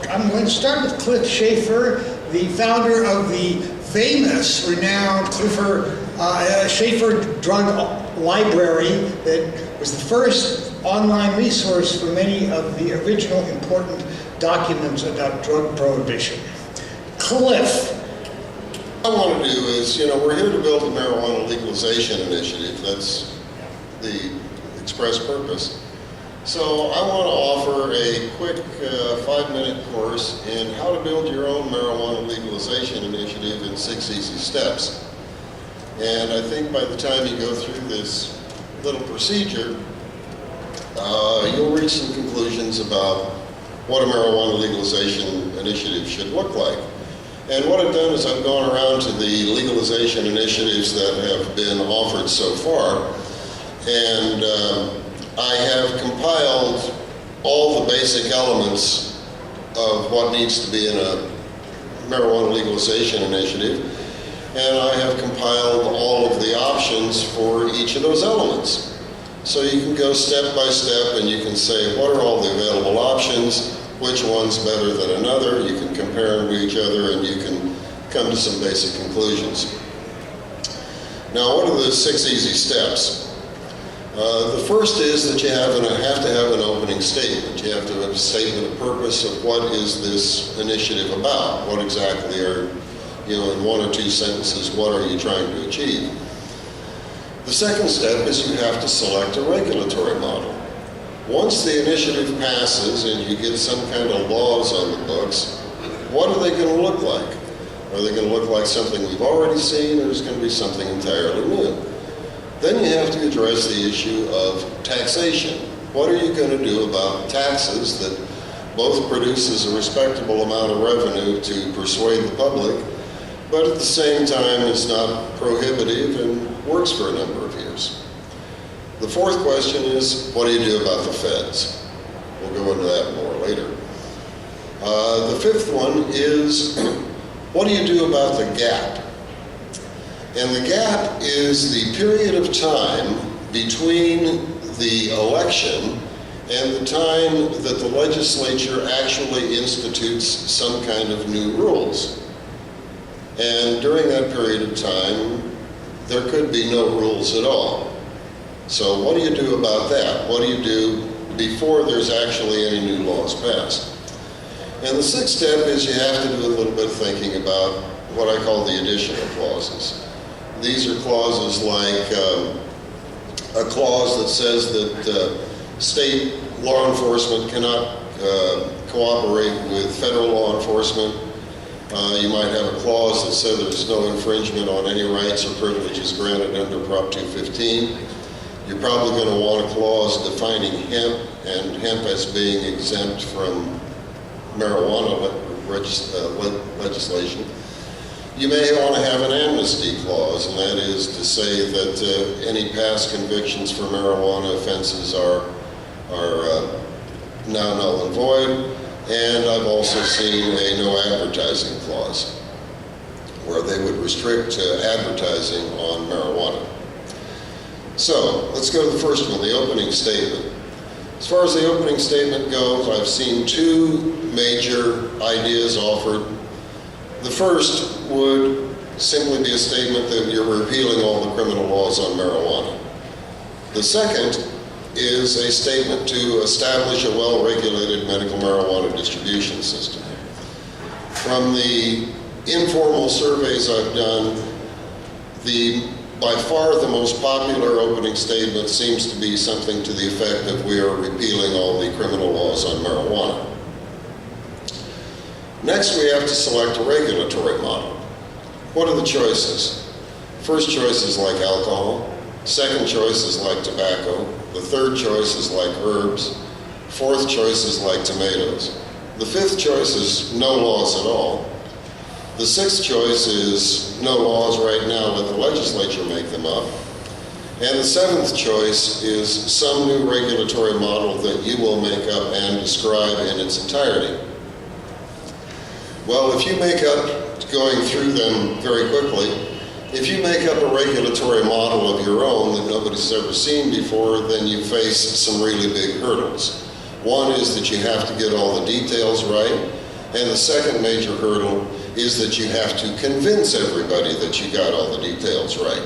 I'm going to start with Cliff Schaffer, the founder of the famous, renowned Schaffer Drug Library that was the first online resource for many of the original important documents about drug prohibition. Cliff. What I want to do is, we're here to build a marijuana legalization initiative. That's the express purpose. So I want to offer a quick 5-minute course in how to build your own marijuana legalization initiative in 6 easy steps. And I think by the time you go through this little procedure, you'll reach some conclusions about what a marijuana legalization initiative should look like. And what I've done is I've gone around to the legalization initiatives that have been offered so far, and I have compiled all the basic elements of what needs to be in a marijuana legalization initiative, and I have compiled all of the options for each of those elements. So you can go step by step and you can say, what are all the available options? Which one's better than another? You can compare them to each other and you can come to some basic conclusions. Now, what are the 6 easy steps? The first is that you have to have an opening statement. You have to have a statement of purpose of what is this initiative about. What exactly are, in 1 or 2 sentences, what are you trying to achieve? The second step is you have to select a regulatory model. Once the initiative passes and you get some kind of laws on the books, what are they going to look like? Are they going to look like something we've already seen, or is it going to be something entirely new? Then you have to address the issue of taxation. What are you going to do about taxes that both produces a respectable amount of revenue to persuade the public, but at the same time is not prohibitive and works for a number of years? The fourth question is, what do you do about the feds? We'll go into that more later. The fifth one is, what do you do about the gap? And the gap is the period of time between the election and the time that the legislature actually institutes some kind of new rules. And during that period of time, there could be no rules at all. So what do you do about that? What do you do before there's actually any new laws passed? And the sixth step is you have to do a little bit of thinking about what I call the additional clauses. These are clauses like a clause that says that state law enforcement cannot cooperate with federal law enforcement. You might have a clause that says there's no infringement on any rights or privileges granted under Prop 215. You're probably going to want a clause defining hemp and hemp as being exempt from marijuana legislation. You may want to have an amnesty clause, and that is to say that any past convictions for marijuana offenses are now null and void. And I've also seen a no advertising clause, where they would restrict advertising on marijuana. So let's go to the first one, the opening statement. As far as the opening statement goes, I've seen 2 major ideas offered. The first would simply be a statement that you're repealing all the criminal laws on marijuana. The second is a statement to establish a well-regulated medical marijuana distribution system. From the informal surveys I've done, by far the most popular opening statement seems to be something to the effect of we are repealing all the criminal laws on marijuana. Next, we have to select a regulatory model. What are the choices? First choice is like alcohol. Second choice is like tobacco. The third choice is like herbs. Fourth choice is like tomatoes. The fifth choice is no laws at all. The sixth choice is no laws right now, let the legislature make them up. And the seventh choice is some new regulatory model that you will make up and describe in its entirety. Well, if you make up, going through them very quickly, if you make up a regulatory model of your own that nobody's ever seen before, then you face some really big hurdles. One is that you have to get all the details right. And the second major hurdle is that you have to convince everybody that you got all the details right,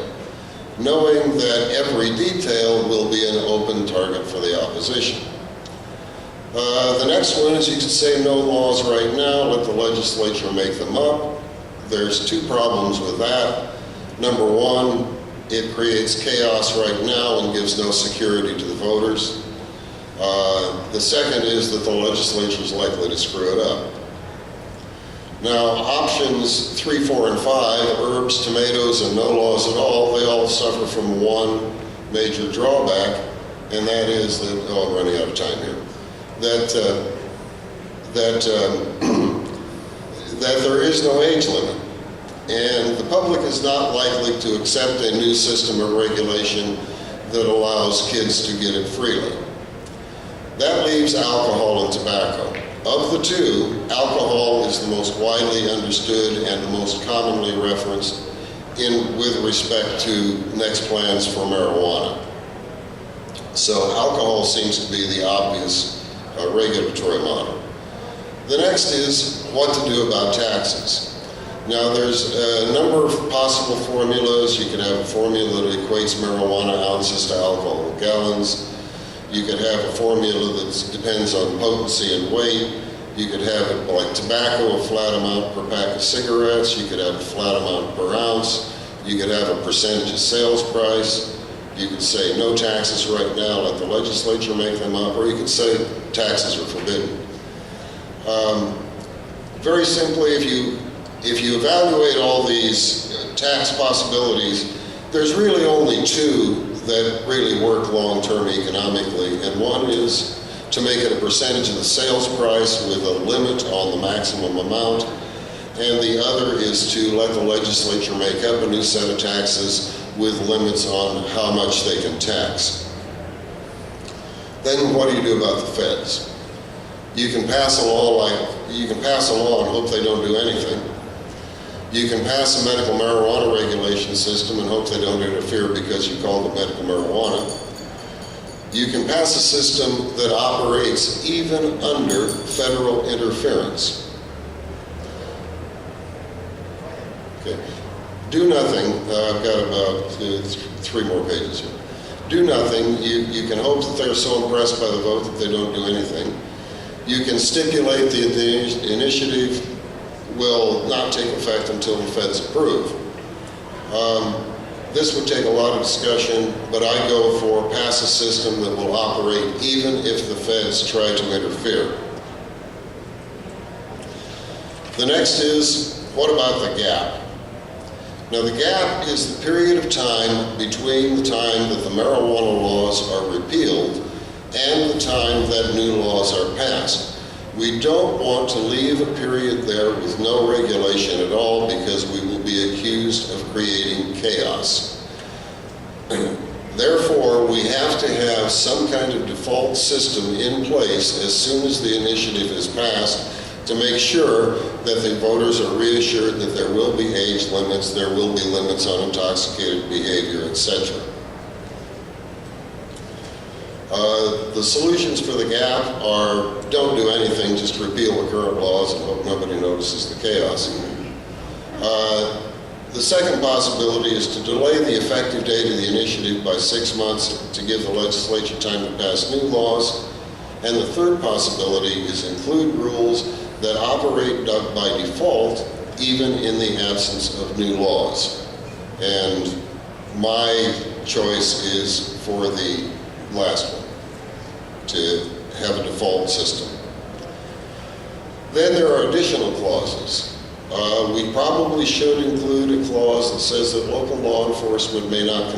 knowing that every detail will be an open target for the opposition. The next one is you can say no laws right now, let the legislature make them up. There's two problems with that. Number one, it creates chaos right now and gives no security to the voters. The second is that the legislature is likely to screw it up. Now, options 3, 4, and 5, herbs, tomatoes, and no laws at all, they all suffer from one major drawback, and that is that, oh, I'm running out of time here, that there is no age limit. And the public is not likely to accept a new system of regulation that allows kids to get it freely. That leaves alcohol and tobacco. Of the two, alcohol is the most widely understood and the most commonly referenced with respect to next plans for marijuana. So alcohol seems to be the obvious regulatory model. The next is what to do about taxes. Now, there's a number of possible formulas. You could have a formula that equates marijuana ounces to alcohol gallons. You could have a formula that depends on potency and weight. You could have it like tobacco, a flat amount per pack of cigarettes. You could have a flat amount per ounce. You could have a percentage of sales price. You could say no taxes right now, let the legislature make them up, or you could say taxes are forbidden. Very simply, if you evaluate all these tax possibilities, there's really only two that really work long-term economically, and one is to make it a percentage of the sales price with a limit on the maximum amount, and the other is to let the legislature make up a new set of taxes with limits on how much they can tax. Then what do you do about the feds? You can pass a law and hope they don't do anything. You can pass a medical marijuana regulation system and hope they don't interfere because you call it medical marijuana. You can pass a system that operates even under federal interference. Okay. Do nothing. I've got about 3 more pages here. Do nothing. You can hope that they're so impressed by the vote that they don't do anything. You can stipulate the initiative will not take effect until the feds approve. This would take a lot of discussion, but I go for pass a system that will operate even if the feds try to interfere. The next is, what about the gap? Now, the gap is the period of time between the time that the marijuana laws are repealed and the time that new laws are passed. We don't want to leave a period there with no regulation at all because we will be accused of creating chaos. Therefore, we have to have some kind of default system in place as soon as the initiative is passed to make sure that the voters are reassured that there will be age limits, there will be limits on intoxicated behavior, etc. The solutions for the gap are don't do anything, just repeal the current laws and hope nobody notices the chaos. The second possibility is to delay the effective date of the initiative by 6 months to give the legislature time to pass new laws. And the third possibility is include rules that operate by default even in the absence of new laws. And my choice is for the last one, to have a default system. Then there are additional clauses. We probably should include a clause that says that local law enforcement may not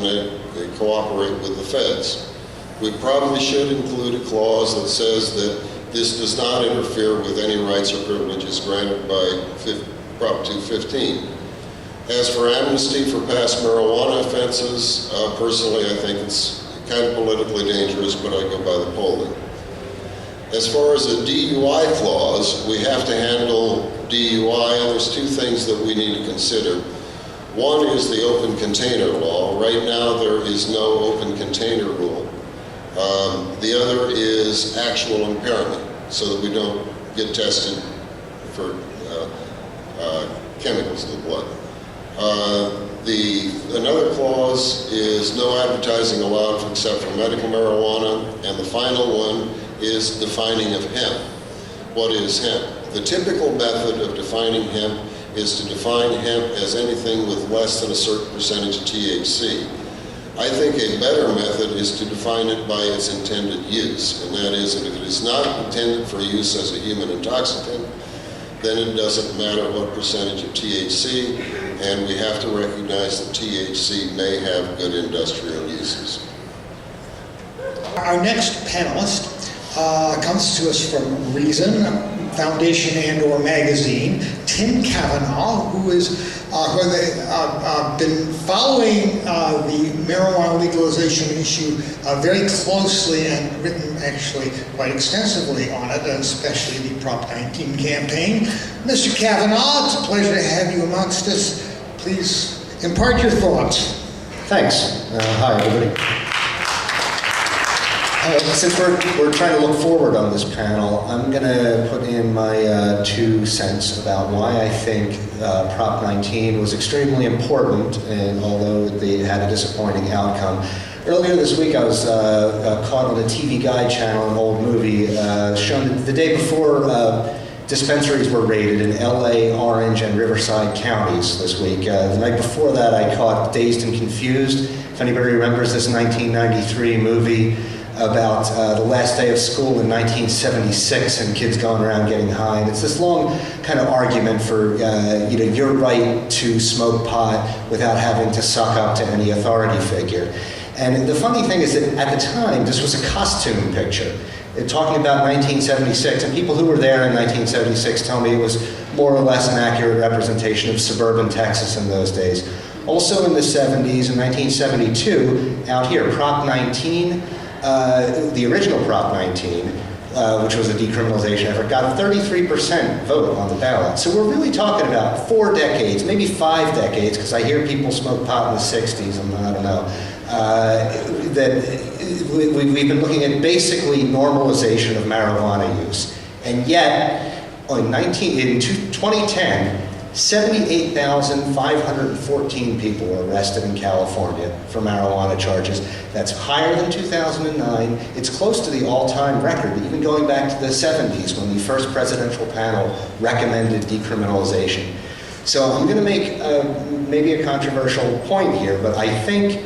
cooperate with the feds. We probably should include a clause that says that this does not interfere with any rights or privileges granted by Prop 215. As for amnesty for past marijuana offenses, personally I think it's kind of politically dangerous, but I go by the polling. As far as a DUI clause, we have to handle DUI, and there's 2 things that we need to consider. One is the open container law. Right now there is no open container rule. The other is actual impairment, so that we don't get tested for chemicals in the blood. Another clause is no advertising allowed except for medical marijuana, and the final one is defining of hemp. What is hemp? The typical method of defining hemp is to define hemp as anything with less than a certain percentage of THC. I think a better method is to define it by its intended use, and that is, if it is not intended for use as a human intoxicant, then it doesn't matter what percentage of THC, and we have to recognize that THC may have good industrial uses. Our next panelist comes to us from Reason Foundation and/or magazine, Tim Cavanaugh, who has been following the marijuana legalization issue very closely and written actually quite extensively on it, especially the Prop 19 campaign. Mr. Cavanaugh, it's a pleasure to have you amongst us. Please impart your thoughts. Thanks. Hi, everybody. Since we're trying to look forward on this panel, I'm going to put in my 2 cents about why I think Prop 19 was extremely important, and although they had a disappointing outcome. Earlier this week, I was caught on a TV Guide channel, an old movie, shown the day before dispensaries were raided in LA, Orange, and Riverside counties this week. The night before that, I caught Dazed and Confused. If anybody remembers this 1993 movie about the last day of school in 1976 and kids going around getting high. And it's this long kind of argument for your right to smoke pot without having to suck up to any authority figure. And the funny thing is that at the time, this was a costume picture. Talking about 1976, and people who were there in 1976 tell me it was more or less an accurate representation of suburban Texas in those days. Also in the 70s, in 1972, out here, Prop 19, the original Prop 19, which was a decriminalization effort, got a 33% vote on the ballot. So we're really talking about 4 decades, maybe 5 decades, because I hear people smoke pot in the 60s, and I don't know, that we've been looking at basically normalization of marijuana use. And yet, in 2010, 78,514 people were arrested in California for marijuana charges. That's higher than 2009. It's close to the all-time record, even going back to the 70s when the first presidential panel recommended decriminalization. So I'm going to make maybe a controversial point here, but I think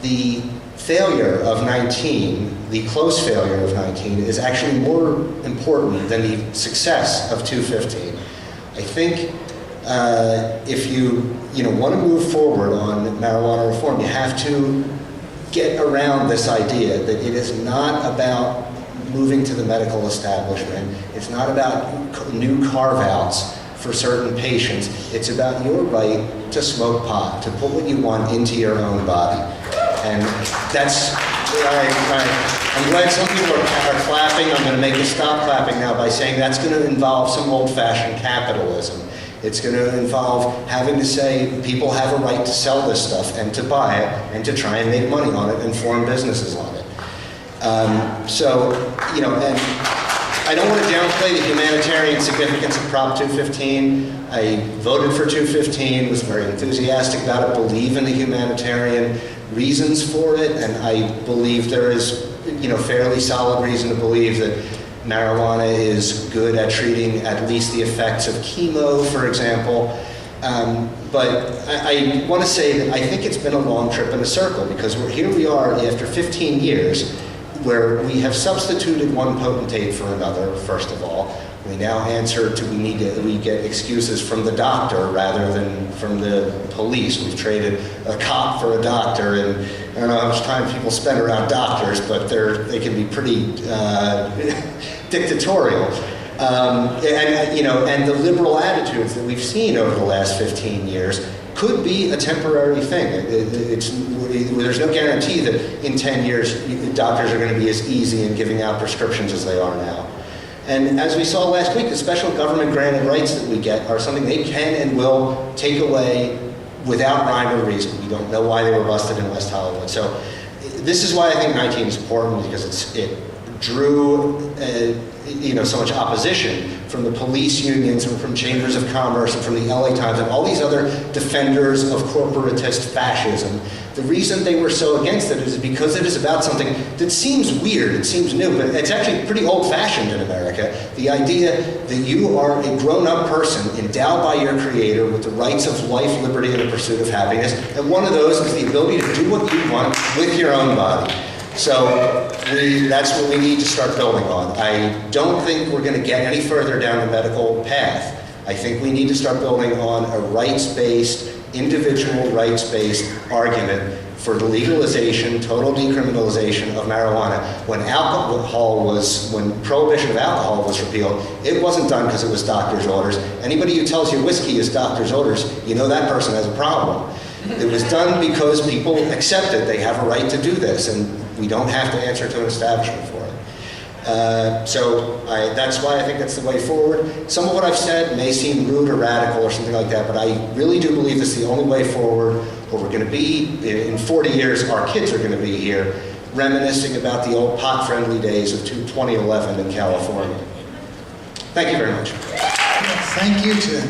the failure of 19, the close failure of 19, is actually more important than the success of 215. I think if you want to move forward on marijuana reform, you have to get around this idea that it is not about moving to the medical establishment. It's not about new carve-outs for certain patients. It's about your right to smoke pot, to put what you want into your own body. And that's, I'm glad some people are clapping. I'm going to make you stop clapping now by saying that's going to involve some old-fashioned capitalism. It's going to involve having to say people have a right to sell this stuff and to buy it and to try and make money on it and form businesses on it. And I don't want to downplay the humanitarian significance of Prop 215. I voted for 215, was very enthusiastic about it, believe in the humanitarian reasons for it, and I believe there is, fairly solid reason to believe that marijuana is good at treating at least the effects of chemo, for example. But I want to say that I think it's been a long trip in a circle, because here we are after 15 years where we have substituted one potentate for another, first of all. We now answer to, we get excuses from the doctor rather than from the police. We've traded a cop for a doctor, and I don't know how much time people spend around doctors, but they can be pretty dictatorial. And the liberal attitudes that we've seen over the last 15 years could be a temporary thing. There's no guarantee that in 10 years doctors are going to be as easy in giving out prescriptions as they are now. And as we saw last week, the special government granted rights that we get are something they can and will take away without rhyme or reason. We don't know why they were busted in West Hollywood. So this is why I think 19 is important, because it drew so much opposition from the police unions and from chambers of commerce and from the LA Times and all these other defenders of corporatist fascism. The reason they were so against it is because it is about something that seems weird, it seems new, but it's actually pretty old-fashioned in America. The idea that you are a grown-up person endowed by your creator with the rights of life, liberty, and the pursuit of happiness, and one of those is the ability to do what you want with your own body. So that's what we need to start building on. I don't think we're going to get any further down the medical path. I think we need to start building on a rights-based, individual rights-based argument for the legalization, total decriminalization of marijuana. When prohibition of alcohol was repealed, it wasn't done because it was doctor's orders. Anybody who tells you whiskey is doctor's orders, you know that person has a problem. It was done because people accepted they have a right to do this, and we don't have to answer to an establishment for it. That's why I think that's the way forward. Some of what I've said may seem rude or radical or something like that, but I really do believe this is the only way forward, or we're going to be, in 40 years, our kids are going to be here, reminiscing about the old pot-friendly days of 2011 in California. Thank you very much. Thank you, Tim.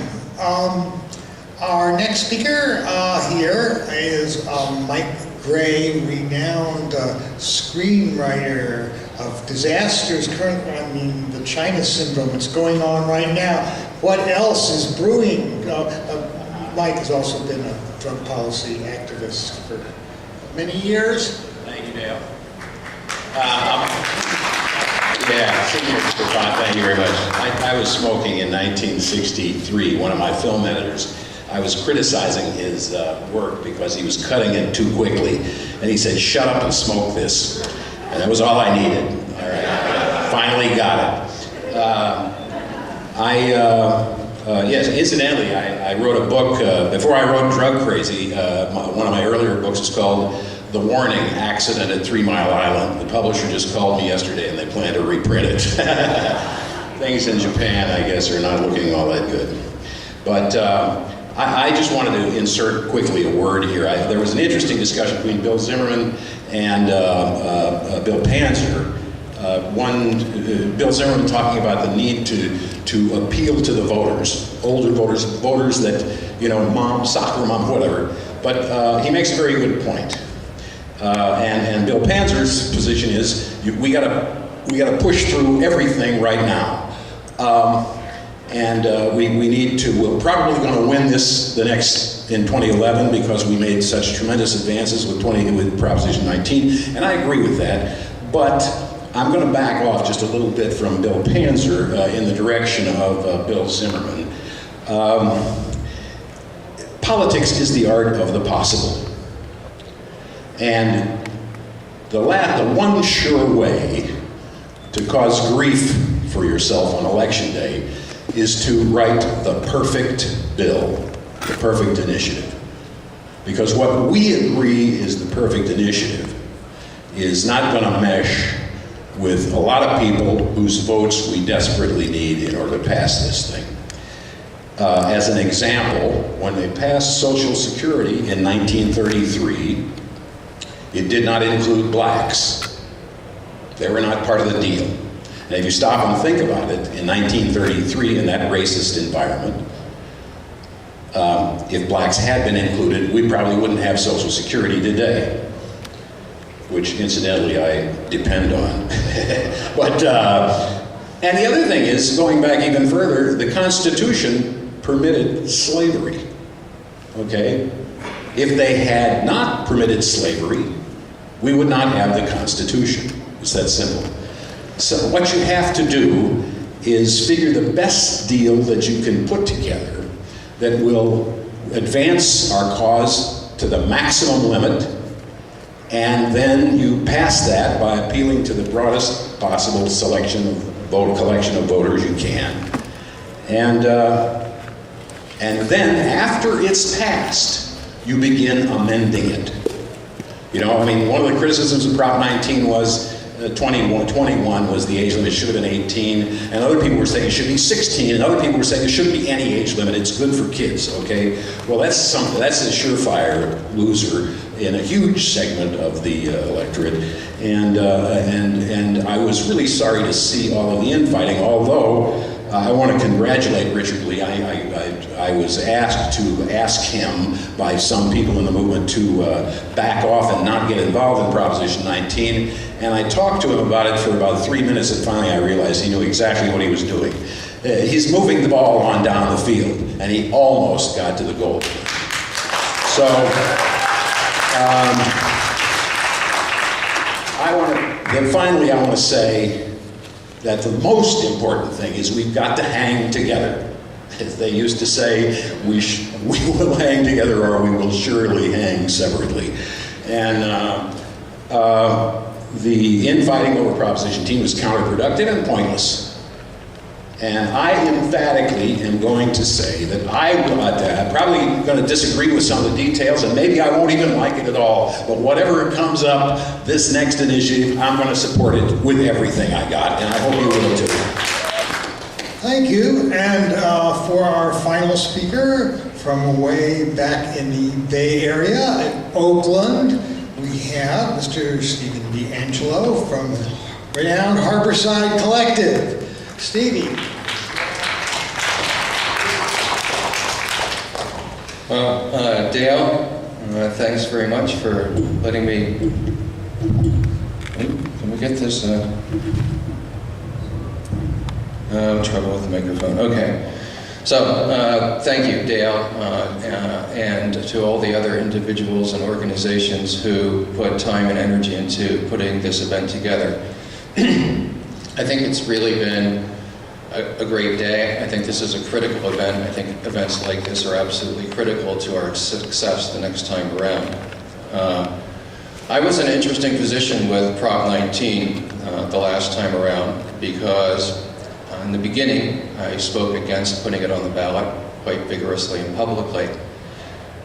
Our next speaker here is Mike Gray, renowned screenwriter of disasters currently, the China syndrome. It's going on right now. What else is brewing? Mike has also been a drug policy activist for many years. Thank you, Dale. Thank you very much. I was smoking in 1963. One of my film editors, I was criticizing his work because he was cutting it too quickly. And he said, "Shut up and smoke this." And that was all I needed. All right. Finally got it. Yes, incidentally, I wrote a book, before I wrote Drug Crazy, one of my earlier books is called The Warning, Accident at 3 Mile Island. The publisher just called me yesterday and they plan to reprint it. Things in Japan, I guess, are not looking all that good. But I just wanted to insert quickly a word here. There was an interesting discussion between Bill Zimmerman and Bill Panzer. Bill Zimmerman talking about the need to appeal to the voters, older voters that, mom, soccer mom, whatever. But he makes a very good point. And Bill Panzer's position is we gotta push through everything right now. We need to, we're probably going to win this in 2011 because we made such tremendous advances with Proposition 19, and I agree with that. But I'm going to back off just a little bit from Bill Panzer in the direction of Bill Zimmerman. Politics is the art of the possible. And the one sure way to cause grief for yourself on election day is to write the perfect bill, the perfect initiative. Because what we agree is the perfect initiative is not going to mesh with a lot of people whose votes we desperately need in order to pass this thing. As an example, when they passed Social Security in 1933, it did not include blacks. They were not part of the deal. And if you stop and think about it, in 1933, in that racist environment, if blacks had been included, we probably wouldn't have Social Security today, which incidentally I depend on. And the other thing is, going back even further, the Constitution permitted slavery, okay? If they had not permitted slavery, we would not have the Constitution. It's that simple. So what you have to do is figure the best deal that you can put together that will advance our cause to the maximum limit, and then you pass that by appealing to the broadest possible collection of voters you can. And then after it's passed, you begin amending it. One of the criticisms of Prop 19 was 21 was the age limit, it should have been 18, and other people were saying it should be 16, and other people were saying it shouldn't be any age limit, it's good for kids, okay? Well, that's a surefire loser in a huge segment of the electorate, and I was really sorry to see all of the infighting, although I want to congratulate Richard Lee. I was asked to ask him by some people in the movement to back off and not get involved in Proposition 19, and I talked to him about it for about 3 minutes, and finally I realized he knew exactly what he was doing. He's moving the ball on down the field, and he almost got to the goal. So, finally, I want to say that the most important thing is we've got to hang together. As they used to say, we will hang together or we will surely hang separately. And the infighting over Proposition 19 was counterproductive and pointless. And I emphatically am going to say that I'm probably going to disagree with some of the details, and maybe I won't even like it at all, but whatever comes up, this next initiative, I'm going to support it with everything I got, and I hope you will too. Thank you. And for our final speaker from way back in the Bay Area in Oakland, we have Mr. Stephen D. Angelo from renowned Harborside Collective. Stevie. Well, Dale, thanks very much for letting me. Can we get this? Trouble with the microphone. Okay. So, thank you, Dale, and to all the other individuals and organizations who put time and energy into putting this event together. I think it's really been a great day. I think this is a critical event. I think events like this are absolutely critical to our success the next time around. I was in an interesting position with Prop 19 the last time around because in the beginning I spoke against putting it on the ballot quite vigorously and publicly.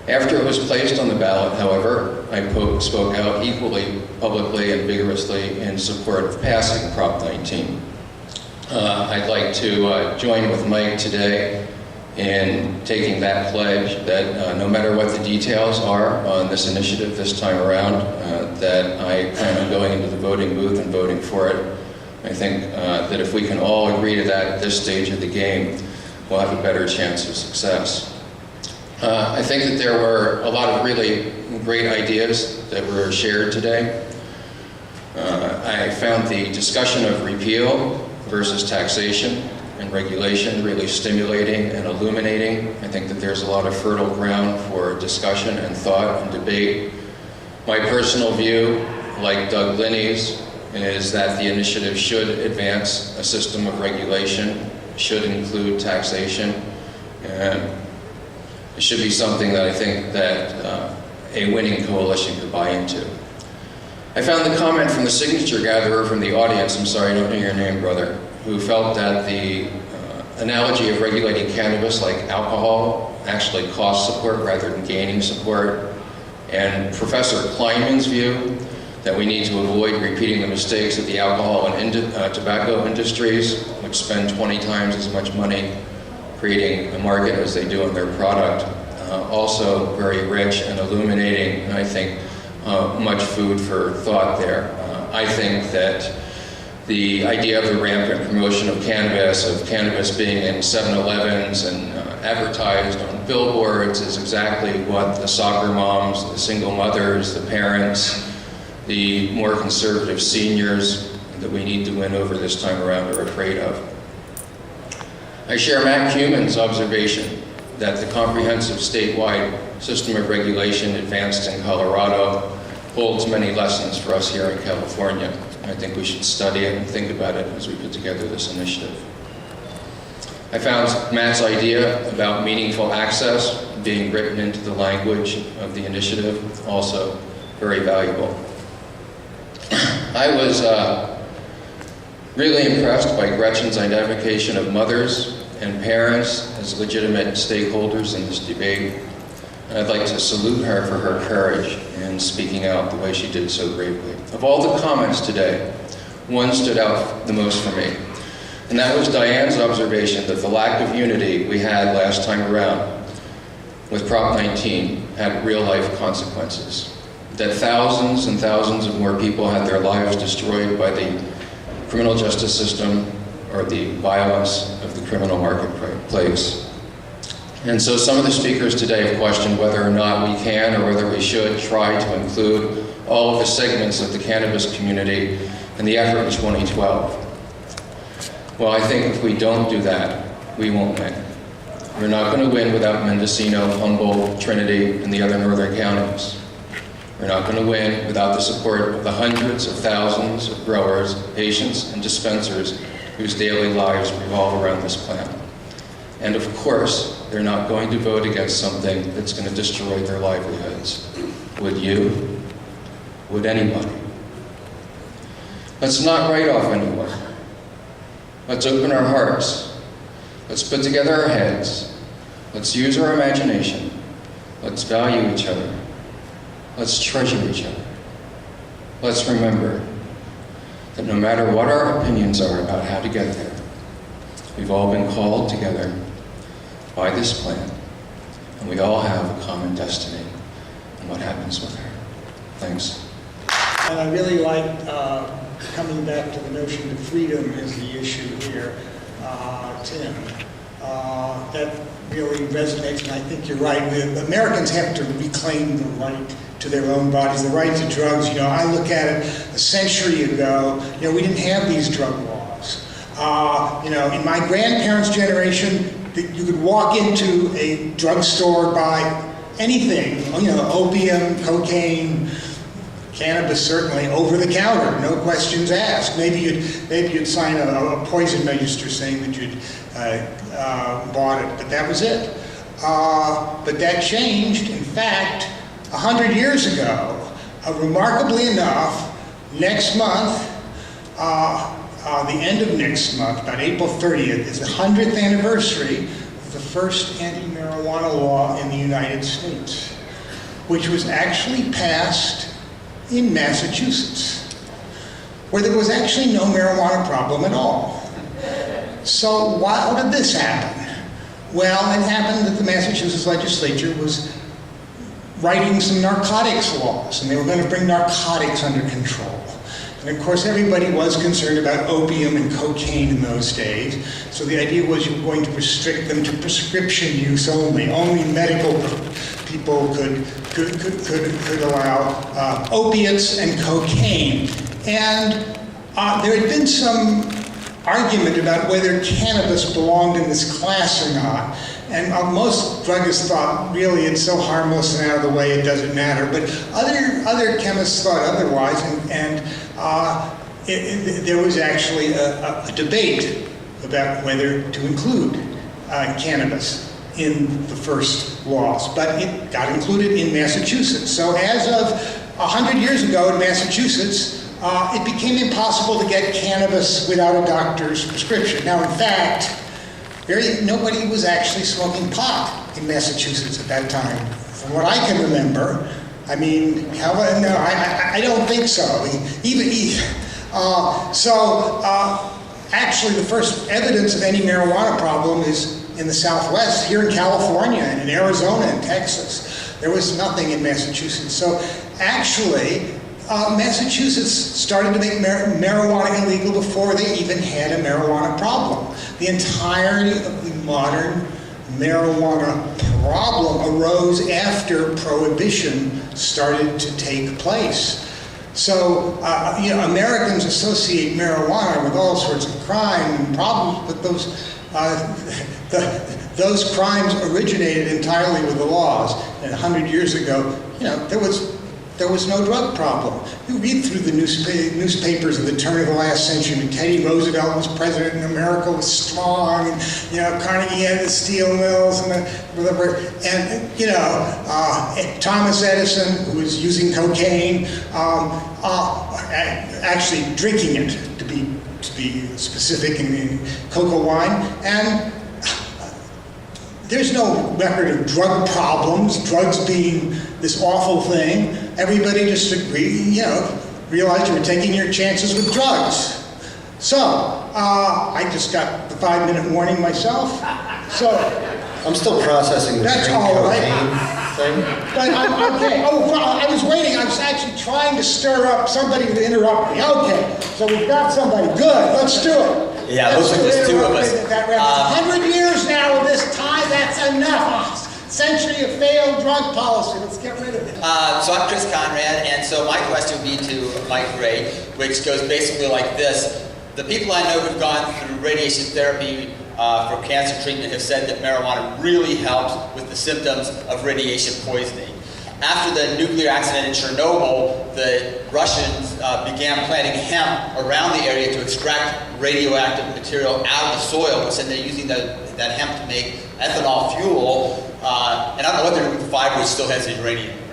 After it was placed on the ballot, however, I spoke out equally publicly and vigorously in support of passing Prop 19. I'd like to join with Mike today in taking that pledge that no matter what the details are on this initiative this time around, that I plan on going into the voting booth and voting for it. I think that if we can all agree to that at this stage of the game, we'll have a better chance of success. I think that there were a lot of really great ideas that were shared today. I found the discussion of repeal versus taxation and regulation really stimulating and illuminating. I think that there's a lot of fertile ground for discussion and thought and debate. My personal view, like Doug Linney's, is that the initiative should advance a system of regulation, should include taxation, and it should be something that I think that a winning coalition could buy into. I found the comment from the signature gatherer from the audience, I'm sorry I don't know your name, brother, who felt that the analogy of regulating cannabis like alcohol actually costs support rather than gaining support, and Professor Kleinman's view that we need to avoid repeating the mistakes of the alcohol and tobacco industries, which spend 20 times as much money creating a market as they do on their product. Also very rich and illuminating, and I think much food for thought there. I think that the idea of the rampant promotion of cannabis being in 7-Elevens and advertised on billboards is exactly what the soccer moms, the single mothers, the parents, the more conservative seniors that we need to win over this time around are afraid of. I share Matt Cuman's observation that the comprehensive statewide system of regulation advanced in Colorado holds many lessons for us here in California. I think we should study it and think about it as we put together this initiative. I found Matt's idea about meaningful access being written into the language of the initiative also very valuable. I was really impressed by Gretchen's identification of mothers and parents as legitimate stakeholders in this debate. And I'd like to salute her for her courage in speaking out the way she did so bravely. Of all the comments today, one stood out the most for me. And that was Diane's observation that the lack of unity we had last time around with Prop 19 had real-life consequences. That thousands and thousands of more people had their lives destroyed by the criminal justice system or the violence of the criminal marketplace. And so some of the speakers today have questioned whether or not we can or whether we should try to include all of the segments of the cannabis community in the effort in 2012. Well, I think if we don't do that, we won't win. We're not going to win without Mendocino, Humboldt, Trinity, and the other northern counties. We're not going to win without the support of the hundreds of thousands of growers, patients, and dispensers whose daily lives revolve around this plant. And of course, they're not going to vote against something that's going to destroy their livelihoods. Would you? Would anybody? Let's not write off anyone. Let's open our hearts. Let's put together our heads. Let's use our imagination. Let's value each other. Let's treasure each other. Let's remember that no matter what our opinions are about how to get there, we've all been called together by this plan, and we all have a common destiny and what happens with her. Thanks. And I really like coming back to the notion that freedom is the issue here, Tim. That really resonates, and I think you're right. Americans have to reclaim the right to their own bodies, the right to drugs. You know, I look at it a century ago, you know, we didn't have these drug laws. You know, in my grandparents' generation, you could walk into a drugstore, buy anything, you know, opium, cocaine, cannabis, certainly over the counter, no questions asked. Maybe you'd sign a poison register saying that you'd bought it, but that was it. But that changed. In fact, 100 years ago, remarkably enough, next month, the end of next month, about April 30th, is the 100th anniversary of the first anti-marijuana law in the United States, which was actually passed in Massachusetts, where there was actually no marijuana problem at all. So how did this happen? Well, it happened that the Massachusetts legislature was writing some narcotics laws, and they were going to bring narcotics under control. And of course, everybody was concerned about opium and cocaine in those days. So the idea was you were going to restrict them to prescription use only. Only medical people could allow opiates and cocaine. And there had been some argument about whether cannabis belonged in this class or not. And most druggists thought, really, it's so harmless and out of the way, it doesn't matter. But other chemists thought otherwise, and there was actually a debate about whether to include cannabis in the first laws. But it got included in Massachusetts. So as of 100 years ago in Massachusetts, it became impossible to get cannabis without a doctor's prescription. Now, in fact, nobody was actually smoking pot in Massachusetts at that time, from what I can remember. I mean, no, I don't think so. Actually, the first evidence of any marijuana problem is in the Southwest, here in California and in Arizona and Texas. There was nothing in Massachusetts. So actually, Massachusetts started to make marijuana illegal before they even had a marijuana problem. The entirety of the modern marijuana problem arose after prohibition started to take place. So, Americans associate marijuana with all sorts of crime and problems, but those crimes originated entirely with the laws. And 100 years ago, there was no drug problem. You read through the newspapers of the turn of the last century, and Teddy Roosevelt was president, and America was strong, and Carnegie had the steel mills, and Thomas Edison, who was using cocaine, actually drinking it, to be specific, in cocoa wine, and there's no record of drug problems, drugs being this awful thing. Everybody just realized you were taking your chances with drugs. So, I just got the 5-minute warning myself. So, I'm still processing the that's drink all cocaine. right. thing. But I'm okay. Oh, I was waiting. I was actually trying to stir up somebody to interrupt me. Okay, so we've got somebody. Good. Let's do it. Yeah, looks like there's two of us. 100 years now of this tie, that's enough. A century of failed drug policy. Let's get rid of it. So I'm Chris Conrad, and so my question would be to Mike Gray, which goes basically like this. The people I know who've gone through radiation therapy for cancer treatment have said that marijuana really helps with the symptoms of radiation poisoning. After the nuclear accident in Chernobyl, the Russians began planting hemp around the area to extract radioactive material out of the soil, which then they're using that hemp to make ethanol fuel. And I don't know what they're doing with the fiber, which still has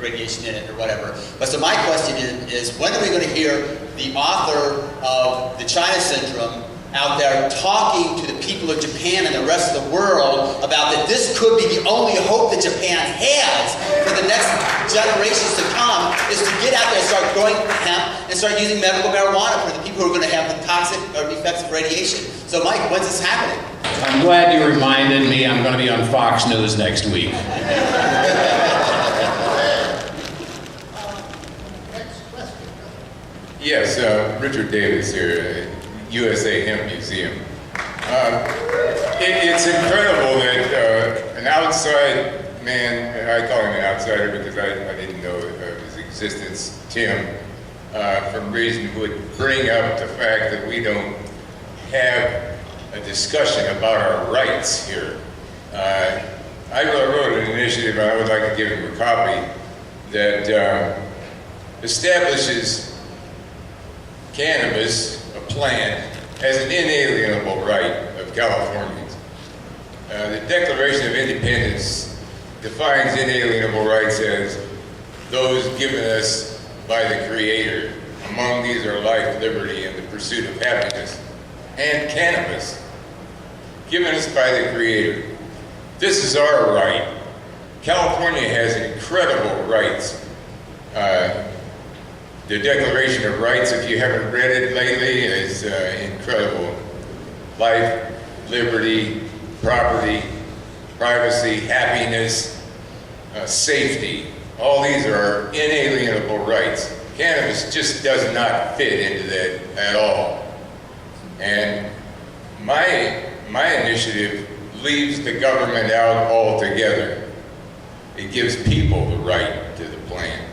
radiation in it or whatever. But so my question is when are we going to hear the author of the China Syndrome out there talking to the people of Japan and the rest of the world about that this could be the only hope that Japan has for the next generations to come, is to get out there and start growing hemp and start using medical marijuana for the people who are going to have the toxic or effects of radiation. So Mike, when's this happening? I'm glad you reminded me. I'm going to be on Fox News next week. Yes, Richard Davis here, USA Hemp Museum. It's incredible that an outside man, and I call him an outsider because I didn't know of his existence, Tim, from Reason, would bring up the fact that we don't have a discussion about our rights here. I wrote an initiative, and I would like to give him a copy, that establishes cannabis, a plant, as an inalienable right of Californians. The Declaration of Independence defines inalienable rights as those given us by the Creator. Among these are life, liberty, and the pursuit of happiness, and cannabis, given us by the Creator. This is our right. California has incredible rights. The Declaration of Rights, if you haven't read it lately, is incredible. Life, liberty, property, privacy, happiness, safety. All these are inalienable rights. Cannabis just does not fit into that at all. And my initiative leaves the government out altogether. It gives people the right to the plant.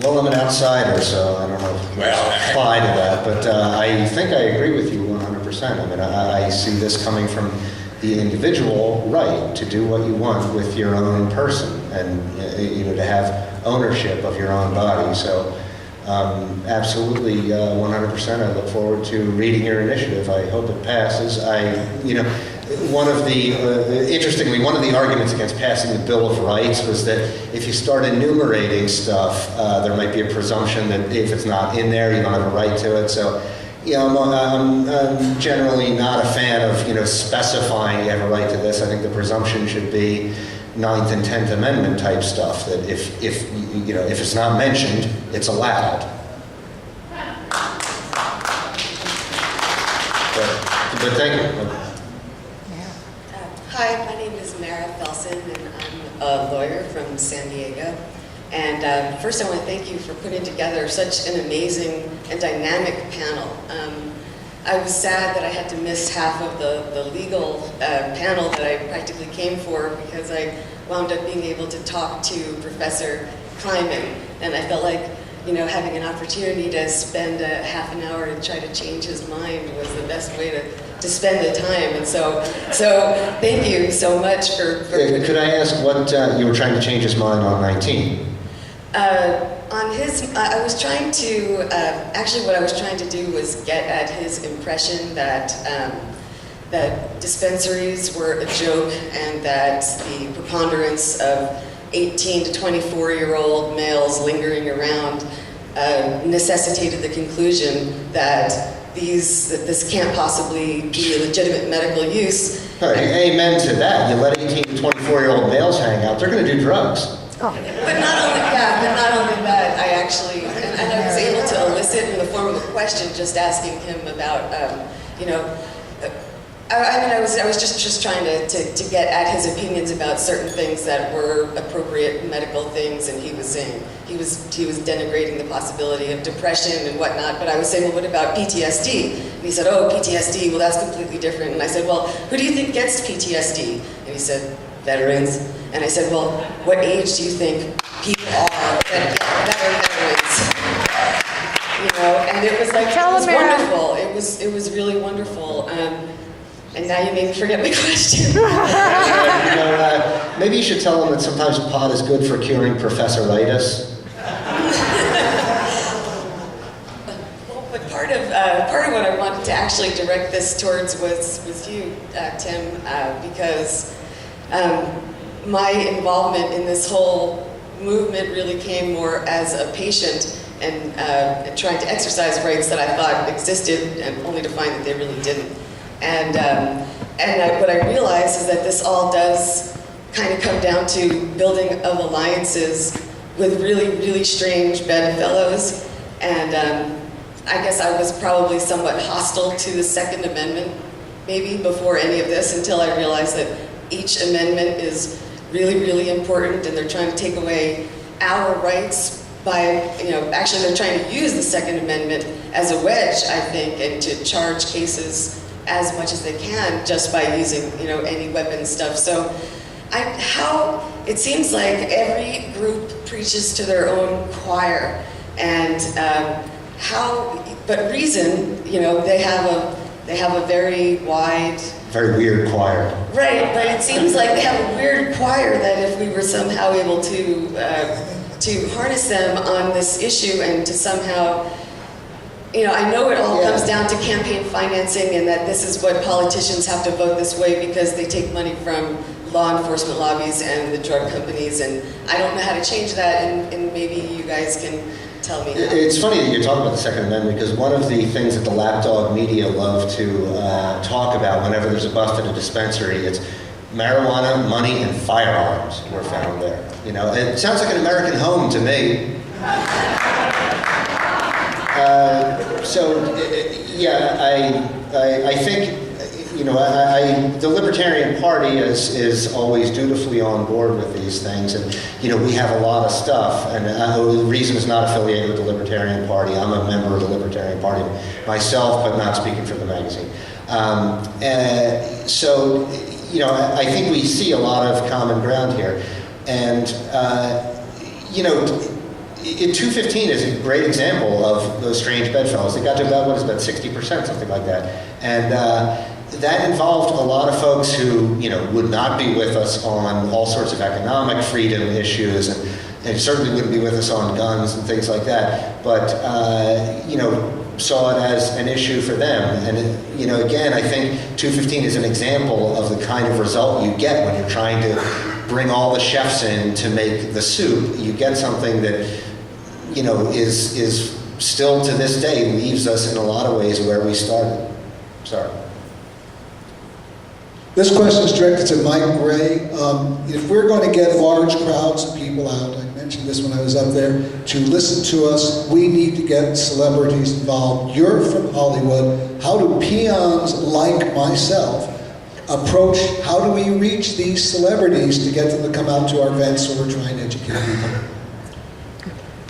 Well, I'm an outsider, so I don't know if I apply to that, but I think I agree with you 100%. I mean, I see this coming from the individual right to do what you want with your own person, and to have ownership of your own body. So, absolutely, 100%. I look forward to reading your initiative. I hope it passes. Interestingly, one of the arguments against passing the Bill of Rights was that if you start enumerating stuff, there might be a presumption that if it's not in there, you don't have a right to it. So, I'm generally not a fan of, specifying you have a right to this. I think the presumption should be 9th and 10th Amendment type stuff, that if it's not mentioned, it's allowed. But thank you. Hi, my name is Mara Felsen, and I'm a lawyer from San Diego. And first I want to thank you for putting together such an amazing and dynamic panel. I was sad that I had to miss half of the legal panel that I practically came for, because I wound up being able to talk to Professor Kleiman, and I felt like having an opportunity to spend a half an hour to try to change his mind was the best way to spend the time. And so thank you so much for Could I ask what you were trying to change his mind on 19? I was trying to, actually what I was trying to do was get at his impression that that dispensaries were a joke, and that the preponderance of 18 to 24-year-old males lingering around necessitated the conclusion that this can't possibly be a legitimate medical use. All right, amen to that. You let 18 to 24-year-old males hang out, they're going to do drugs. But not only that, I actually, and I was able to elicit in the form of a question, just asking him about, I was just trying to get at his opinions about certain things that were appropriate medical things, and he was saying he was denigrating the possibility of depression and whatnot. But I was saying, well, what about PTSD? And he said, oh, PTSD, well, that's completely different. And I said, well, who do you think gets PTSD? And he said, veterans. And I said, well, what age do you think people are that are veterans? You know, and it was like, it was wonderful. It was really wonderful. And now you made me forget my question. Maybe you should tell them that sometimes pot is good for curing professoritis. Well, but part of what I wanted to actually direct this towards was you, Tim, because my involvement in this whole movement really came more as a patient and trying to exercise rights that I thought existed, and only to find that they really didn't. What I realized is that this all does kind of come down to building of alliances with really, really strange bedfellows. And I guess I was probably somewhat hostile to the Second Amendment, maybe before any of this, until I realized that each amendment is really, really important, and they're trying to take away our rights by, actually they're trying to use the Second Amendment as a wedge, I think, and to charge cases as much as they can just by using, any weapon stuff. So it seems like every group preaches to their own choir, and but Reason, they have a very wide, very weird choir. Right, but it seems like they have a weird choir that if we were somehow able to harness them on this issue and to somehow, I know it all comes down to campaign financing, and that this is what politicians have to vote this way because they take money from law enforcement lobbies and the drug companies, and I don't know how to change that, and maybe you guys can tell me how. It's funny that you're talking about the Second Amendment, because one of the things that the lapdog media love to talk about whenever there's a bust at a dispensary, it's marijuana, money, and firearms were found there. It sounds like an American home to me. I think, the Libertarian Party is always dutifully on board with these things, and we have a lot of stuff. And Reason is not affiliated with the Libertarian Party. I'm a member of the Libertarian Party myself, but not speaking for the magazine. I think we see a lot of common ground here, and 215 is a great example of those strange bedfellows. They got to about 60%, something like that, and that involved a lot of folks who would not be with us on all sorts of economic freedom issues, and certainly wouldn't be with us on guns and things like that, but saw it as an issue for them. And again, I think 215 is an example of the kind of result you get when you're trying to bring all the chefs in to make the soup. You get something that is still to this day leaves us in a lot of ways where we started. Sorry. This question is directed to Mike Gray. If we're going to get large crowds of people out, I mentioned this when I was up there, to listen to us, we need to get celebrities involved. You're from Hollywood. How do peons like myself approach, how do we reach these celebrities to get them to come out to our events where we're trying to educate people?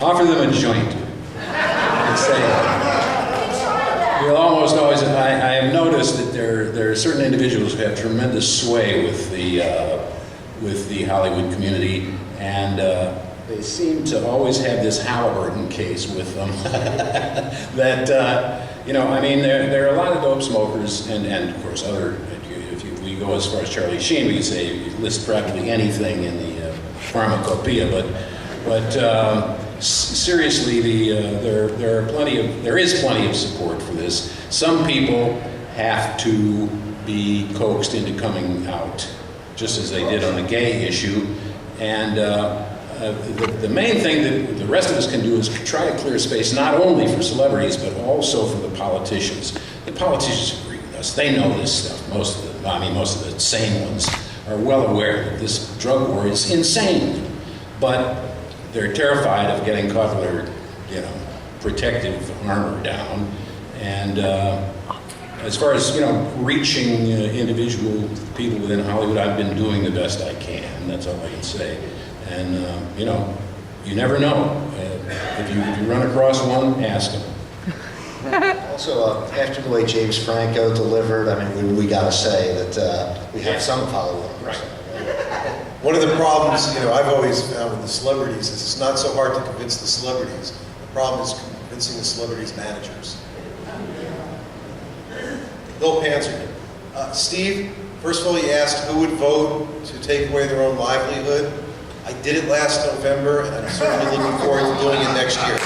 Offer them a joint and say, you'll almost always, I have noticed that there are certain individuals who have tremendous sway with the Hollywood community, and they seem to always have this Halliburton case with them. That, there are a lot of dope smokers, and of course if we go as far as Charlie Sheen, we can say list practically anything in the pharmacopoeia, but seriously, there is plenty of support for this. Some people have to be coaxed into coming out, just as they did on the gay issue. And the main thing that the rest of us can do is try to clear space, not only for celebrities, but also for the politicians. The politicians agree with us. They know this stuff. Most of the sane ones are well aware that this drug war is insane. But they're terrified of getting caught with their, protective armor down, and as far as, reaching individual people within Hollywood, I've been doing the best I can. That's all I can say. And, you never know. If you run across one, ask them. Also, after the way James Franco delivered, I mean, we got to say that we have some Hollywood. Right. One of the problems, I've always found with the celebrities is it's not so hard to convince the celebrities. The problem is convincing the celebrities' managers. They'll answer you. Steve, first of all, you asked who would vote to take away their own livelihood. I did it last November, and I'm certainly looking forward to doing it next year.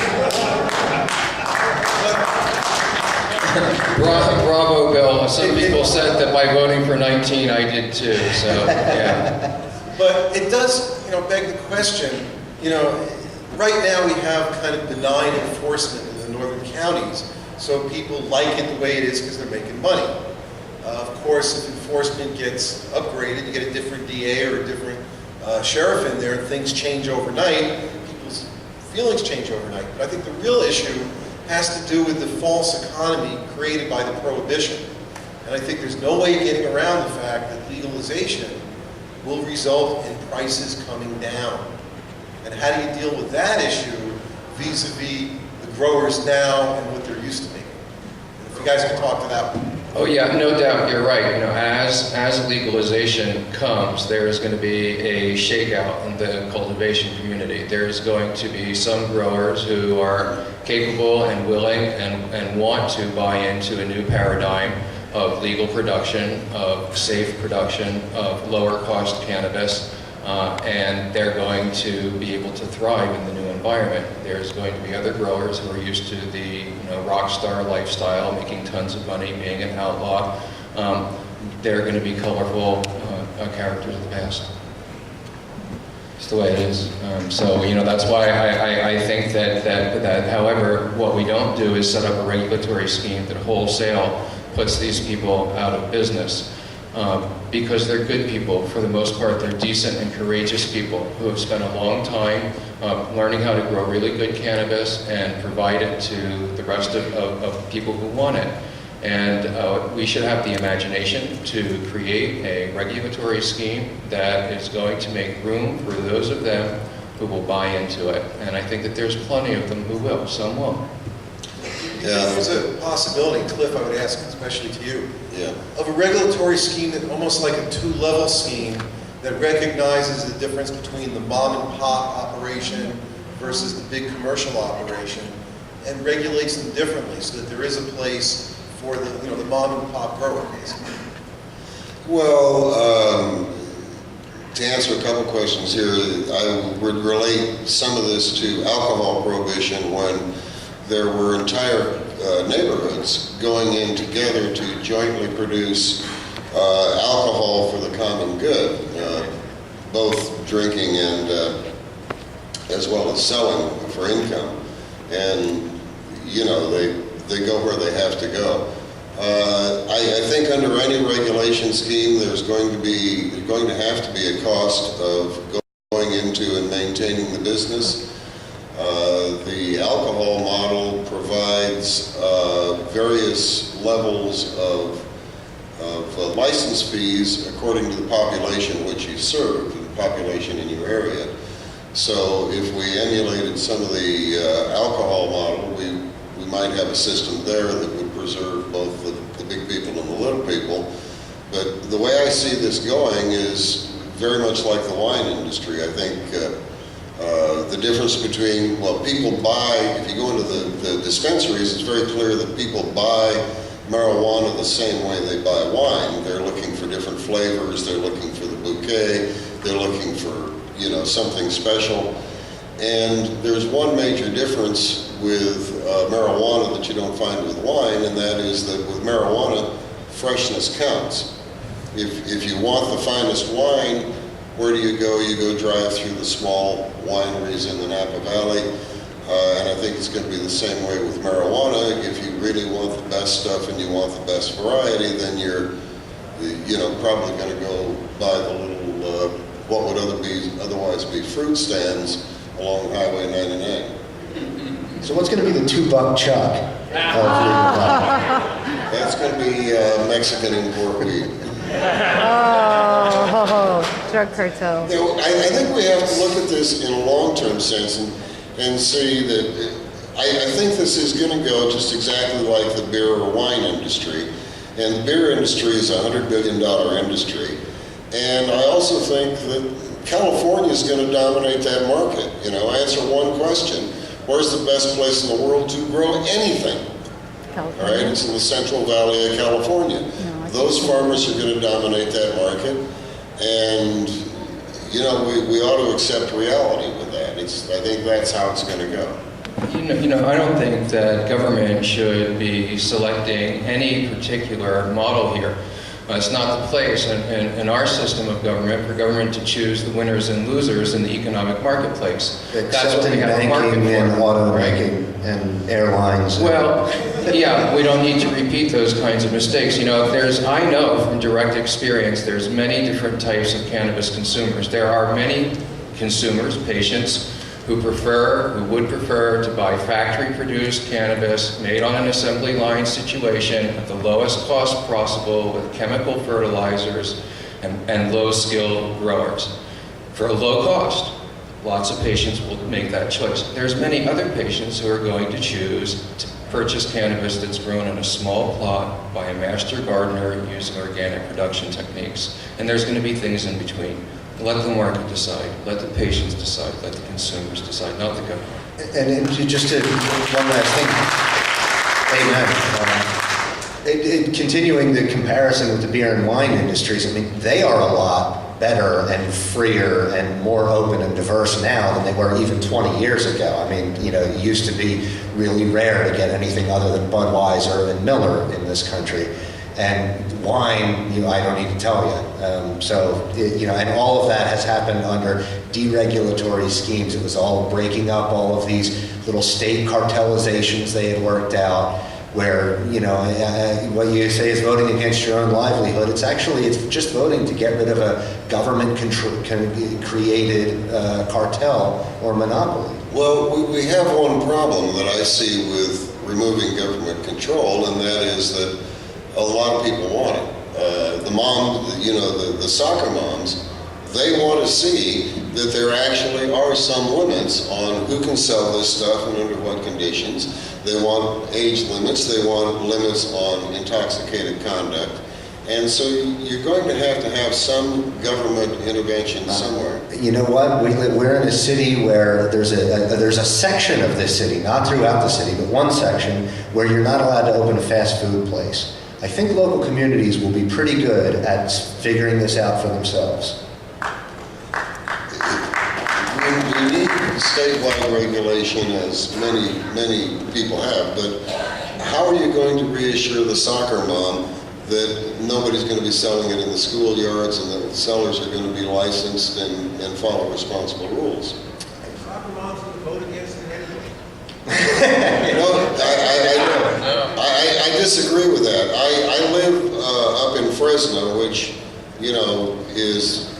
Bravo, Bill. Some people said that by voting for 19, I did too, so, yeah. But it does, beg the question, right now we have kind of benign enforcement in the northern counties, so people like it the way it is because they're making money. Of course, if enforcement gets upgraded, you get a different DA or a different sheriff in there, and things change overnight, people's feelings change overnight. But I think the real issue has to do with the false economy created by the prohibition. And I think there's no way of getting around the fact that legalization will result in prices coming down. And how do you deal with that issue vis-a-vis the growers now and what they're used to making? If you guys can talk to that one. Oh yeah, no doubt, you're right. As legalization comes, there is going to be a shakeout in the cultivation community. There's going to be some growers who are capable and willing and want to buy into a new paradigm of legal production, of safe production, of lower cost cannabis, and they're going to be able to thrive in the new environment. There's going to be other growers who are used to the rock star lifestyle, making tons of money, being an outlaw. They're going to be colorful characters of the past. It's the way it is. So that's why I think that however, what we don't do is set up a regulatory scheme that wholesale puts these people out of business. Because they're good people. For the most part, they're decent and courageous people who have spent a long time learning how to grow really good cannabis and provide it to the rest of people who want it. And we should have the imagination to create a regulatory scheme that is going to make room for those of them who will buy into it. And I think that there's plenty of them who will. Some won't. Yeah, there's a possibility, Cliff, I would ask, especially to you, Yeah. of a regulatory scheme that almost like a two-level scheme that recognizes the difference between the mom and pop operation versus the big commercial operation and regulates them differently so that there is a place for the mom and pop grower, basically. Well, to answer a couple questions here, I would relate some of this to alcohol prohibition when there were entire neighborhoods going in together to jointly produce alcohol for the common good, both drinking and as well as selling for income. And they go where they have to go. I think under any regulation scheme, there's going to have to be a cost of going into and maintaining the business. The alcohol model provides various levels of license fees according to the population which you serve, the population in your area. So if we emulated some of the alcohol model, we might have a system there that would preserve both the big people and the little people. But the way I see this going is very much like the wine industry. I think the difference between, people buy, if you go into the dispensaries, it's very clear that people buy marijuana the same way they buy wine. They're looking for different flavors, they're looking for the bouquet, they're looking for, something special. And there's one major difference with marijuana that you don't find with wine, and that is that with marijuana, freshness counts. If you want the finest wine, where do you go? You go drive through the small wineries in the Napa Valley, and I think it's going to be the same way with marijuana. If you really want the best stuff and you want the best variety, then you're, probably going to go buy the little, what would otherwise be fruit stands along Highway 99. So what's going to be the $2 chuck of legal That's going to be Mexican import weed. Oh, drug cartel. You know, I think we have to look at this in a long-term sense and see that I think this is going to go just exactly like the beer or wine industry. And the beer industry is a $100 billion industry. And I also think that California is going to dominate that market. You know, answer one question. Where's the best place in the world to grow anything? California. All right, it's in the Central Valley of California. Those farmers are going to dominate that market. And, you know, we ought to accept reality with that. I think that's how it's going to go. You know, I don't think that government should be selecting any particular model here. It's not the place in our system of government for government to choose the winners and losers in the economic marketplace. That's what we have a market Banking and for. automaking and airlines. Well, yeah, we don't need to repeat those kinds of mistakes. You know, I know from direct experience, there's many different types of cannabis consumers. There are many consumers, patients, who would prefer to buy factory-produced cannabis made on an assembly line situation at the lowest cost possible with chemical fertilizers and low-skilled growers for a low cost. Lots of patients will make that choice. There's many other patients who are going to choose to purchase cannabis that's grown in a small plot by a master gardener using organic production techniques. And there's going to be things in between. Let the market decide. Let the patients decide. Let the consumers decide, not the government. And just to, one last thing. Amen. Continuing the comparison with the beer and wine industries, I mean, they are a lot better and freer and more open and diverse now than they were even 20 years ago. I mean, you know, it used to be really rare to get anything other than Budweiser and Miller in this country. And wine, you know, I don't need to tell you. You know, and all of that has happened under deregulatory schemes. It was all breaking up all of these little state cartelizations they had worked out, where, you know, what you say is voting against your own livelihood. It's just voting to get rid of a government created cartel or monopoly. Well, we have one problem that I see with removing government control, and that is that a lot of people want it. The moms, you know, the soccer moms, they want to see that there actually are some limits on who can sell this stuff and under what conditions. They want age limits. They want limits on intoxicated conduct. And so you're going to have some government intervention somewhere. You know what? We're in a city where there's a section of this city, not throughout the city, but one section where you're not allowed to open a fast food place. I think local communities will be pretty good at figuring this out for themselves. We need statewide regulation, as many people have, but how are you going to reassure the soccer mom that nobody's going to be selling it in the schoolyards and that the sellers are going to be licensed and follow responsible rules? Soccer moms would vote against it anyway. No, I disagree with that. I live up in Fresno, which, you know, is,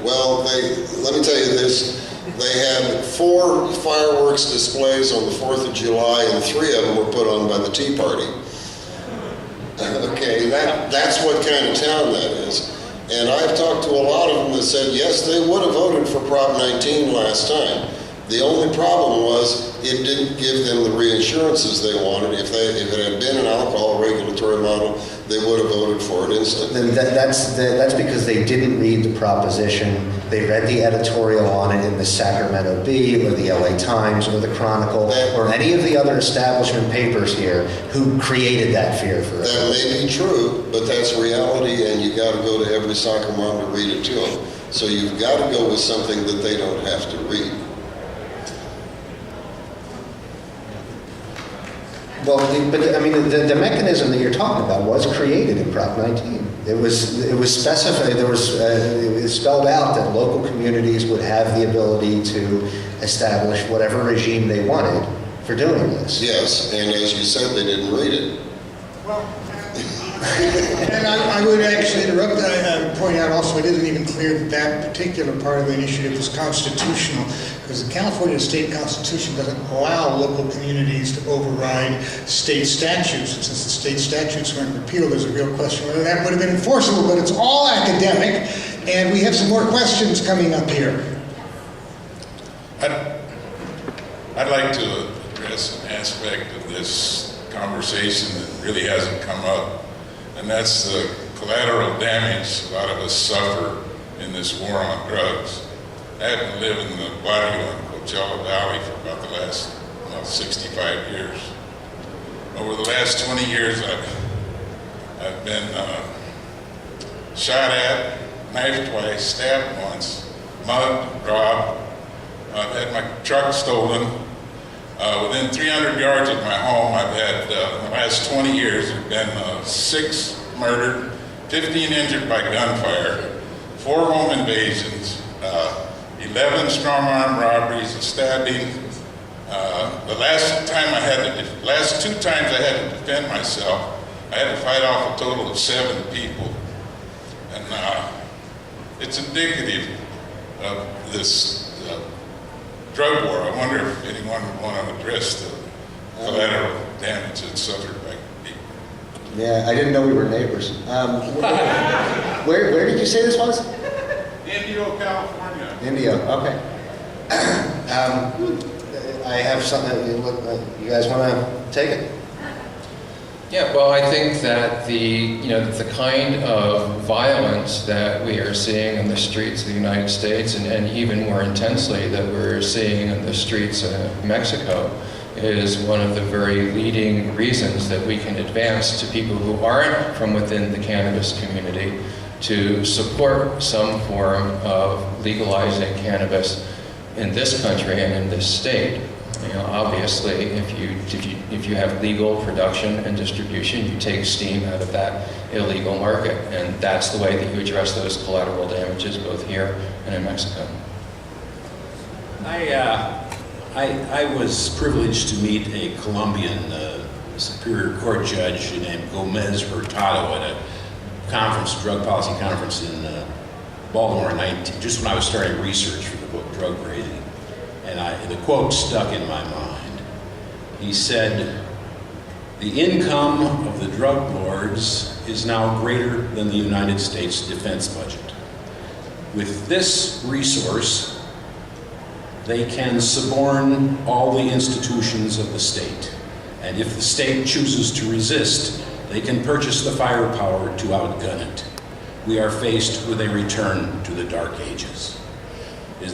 well, let me tell you this. They had 4 fireworks displays on the 4th of July, and 3 of them were put on by the Tea Party. Okay, that's what kind of town that is. And I've talked to a lot of them that said, yes, they would have voted for Prop 19 last time. The only problem was it didn't give them the reassurances they wanted. If it had been an alcohol regulatory model, they would have voted for it instantly. That's because they didn't read the proposition. They read the editorial on it in the Sacramento Bee or the LA Times or the Chronicle or any of the other establishment papers here who created that fear for us. That may be true, but that's reality, and you got to go to every soccer mom to read it to them. So you've got to go with something that they don't have to read. Well, but I mean, the mechanism that you're talking about was created in Prop 19. It was specified. It was spelled out that local communities would have the ability to establish whatever regime they wanted for doing this. Yes, and as you said, they didn't read it. Well, And I would actually interrupt. I would point out also it isn't even clear that that particular part of the initiative is constitutional, because the California state constitution doesn't allow local communities to override state statutes. And since the state statutes weren't repealed, there's a real question whether that would have been enforceable, but it's all academic. And we have some more questions coming up here. I'd like to address an aspect of this conversation that really hasn't come up, and that's the collateral damage a lot of us suffer in this war on drugs. I happen to live in the Bayou and Coachella Valley for about the last 65 years. Over the last 20 years, I've been shot at, knifed twice, stabbed once, mugged, robbed. I've had my truck stolen. Within 300 yards of my home, I've had, in the last 20 years, there have been 6 murdered, 15 injured by gunfire, 4 home invasions, 11 strong-arm robberies, a stabbing. The last 2 times I had to defend myself, I had to fight off a total of 7 people. And it's indicative of this drug war. I wonder if anyone would want to address the collateral damage that's suffered by people. Yeah, I didn't know we were neighbors. Where did you say this was? Indio, California. Indio, okay. I have something, you guys want to take it? Yeah, well, I think that the kind of violence that we are seeing in the streets of the United States, and even more intensely that we're seeing in the streets of Mexico, is one of the very leading reasons that we can advance to people who aren't from within the cannabis community to support some form of legalizing cannabis in this country and in this state. Obviously, if you have legal production and distribution, you take steam out of that illegal market, and that's the way that you address those collateral damages, both here and in Mexico. I was privileged to meet a Colombian Superior Court judge named Gomez Hurtado at a conference, drug policy conference in Baltimore, just when I was starting research for the book Drug Crazy. And the quote stuck in my mind. He said, "The income of the drug lords is now greater than the United States defense budget. With this resource, they can suborn all the institutions of the state. And if the state chooses to resist, they can purchase the firepower to outgun it. We are faced with a return to the Dark Ages."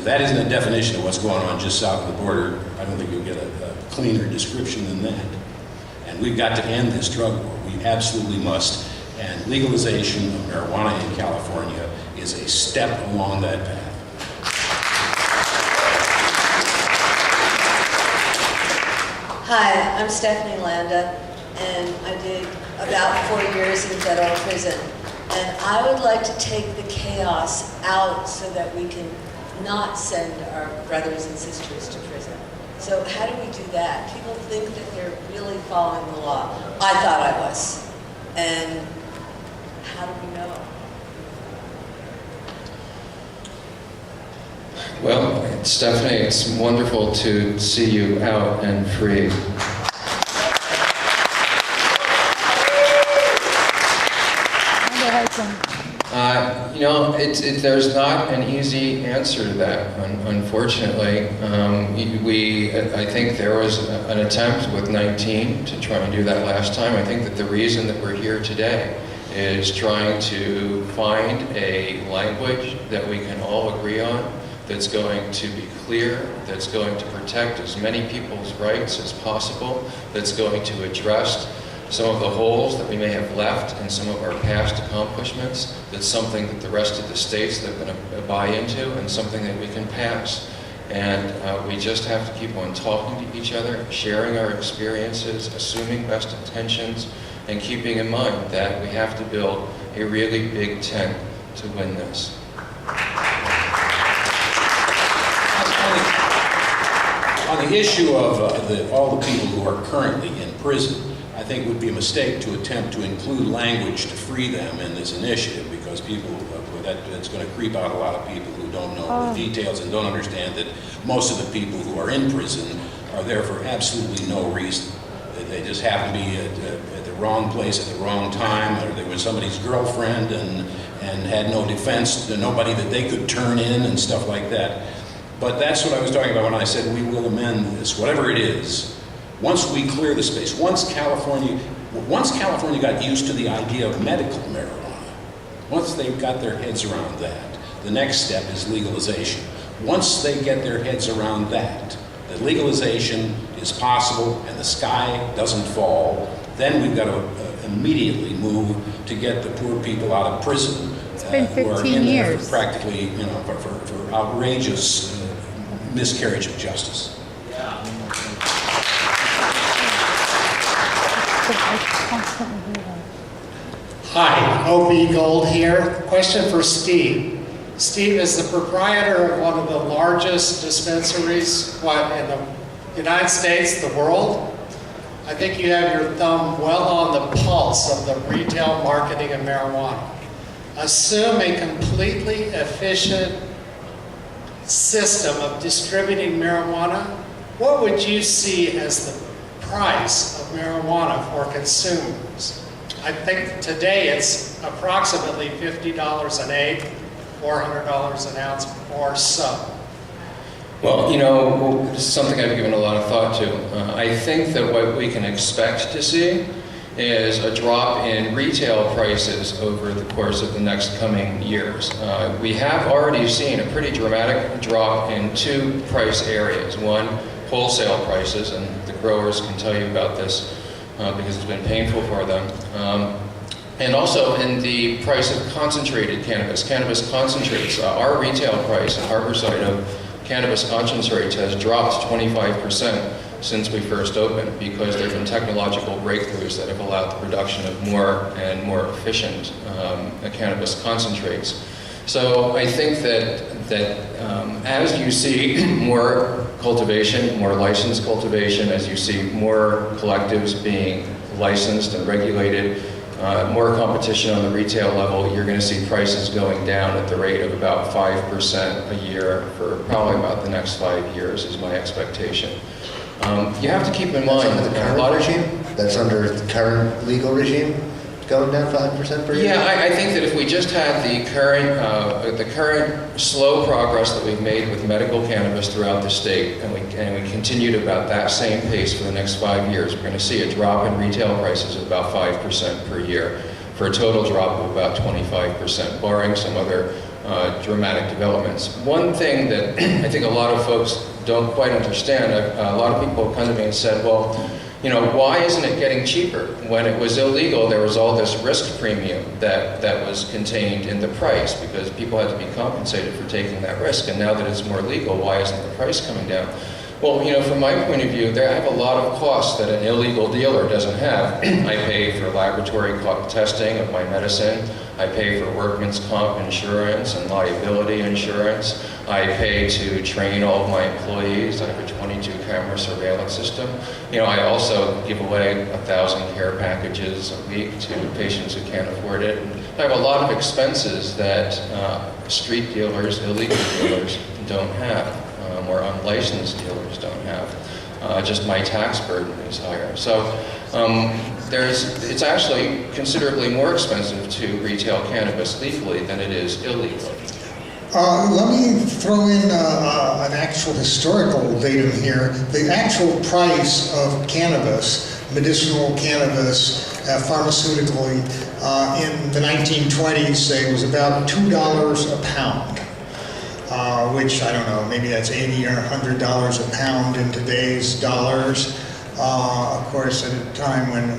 That isn't a definition of what's going on just south of the border. I don't think you'll get a cleaner description than that. And we've got to end this drug war. We absolutely must. And legalization of marijuana in California is a step along that path. Hi, I'm Stephanie Landa, and I did about 4 years in federal prison. And I would like to take the chaos out so that we can not send our brothers and sisters to prison. So how do we do that? People think that they're really following the law. I thought I was. And how do we know? Well, Stephanie, it's wonderful to see you out and free. There's not an easy answer to that, unfortunately. I think there was an attempt with 19 to try and do that last time. I think that the reason that we're here today is trying to find a language that we can all agree on, that's going to be clear, that's going to protect as many people's rights as possible, that's going to address some of the holes that we may have left in some of our past accomplishments. That's something that the rest of the states that are going to buy into, and something that we can pass. And we just have to keep on talking to each other, sharing our experiences, assuming best intentions, and keeping in mind that we have to build a really big tent to win this. On the issue of all the people who are currently in prison, I I think it would be a mistake to attempt to include language to free them in this initiative, because that's going to creep out a lot of people who don't know the details and don't understand that most of the people who are in prison are there for absolutely no reason. They just happen to be at the wrong place at the wrong time, or they were somebody's girlfriend and had no defense, nobody that they could turn in and stuff like that. But that's what I was talking about when I said we will amend this, whatever it is. Once we clear the space, once California got used to the idea of medical marijuana, once they've got their heads around that, the next step is legalization. Once they get their heads around that legalization is possible and the sky doesn't fall, then we've got to immediately move to get the poor people out of prison. It's been 15 who are in there years. for practically, for outrageous miscarriage of justice. Hi, O.B. Gold here. Question for Steve. Steve is the proprietor of one of the largest dispensaries, in the United States, the world? I think you have your thumb well on the pulse of the retail marketing of marijuana. Assume a completely efficient system of distributing marijuana. What would you see as the price of marijuana for consumers? I think today it's approximately $50 an eighth, $400 an ounce or so. Well, this is something I've given a lot of thought to. I think that what we can expect to see is a drop in retail prices over the course of the next coming years. We have already seen a pretty dramatic drop in two price areas. One, wholesale prices, and the growers can tell you about this because it's been painful for them. And also in the price of concentrated cannabis concentrates. Our retail price at Harborside of cannabis concentrates has dropped 25% since we first opened, because there have been technological breakthroughs that have allowed the production of more and more efficient cannabis concentrates. So I think that as you see more cultivation, more licensed cultivation, as you see more collectives being licensed and regulated, more competition on the retail level, you're going to see prices going down at the rate of about 5% a year for probably about the next 5 years is my expectation. You have to keep in mind under the current regime? That's under the current legal regime, going down 5% per year? Yeah, I think that if we just had the current slow progress that we've made with medical cannabis throughout the state, and we continued about that same pace for the next 5 years, we're going to see a drop in retail prices of about 5% per year, for a total drop of about 25%, barring some other dramatic developments. One thing that I think a lot of folks don't quite understand, a lot of people have come to me and said, well, why isn't it getting cheaper? When it was illegal, there was all this risk premium that was contained in the price, because people had to be compensated for taking that risk. And now that it's more legal, why isn't the price coming down? Well, from my point of view, I have a lot of costs that an illegal dealer doesn't have. I pay for laboratory testing of my medicine. I pay for workman's comp insurance and liability insurance. I pay to train all of my employees. I have a 22-camera surveillance system. I also give away 1,000 care packages a week to patients who can't afford it. I have a lot of expenses that street dealers, illegal dealers don't have, or unlicensed dealers don't have. Just my tax burden is higher. So it's actually considerably more expensive to retail cannabis legally than it is illegally. Let me throw in an actual historical datum here. The actual price of cannabis, medicinal cannabis, pharmaceutically, in the 1920s, say, was about $2 a pound. Which, I don't know, maybe that's $80 or $100 a pound in today's dollars. Of course, at a time when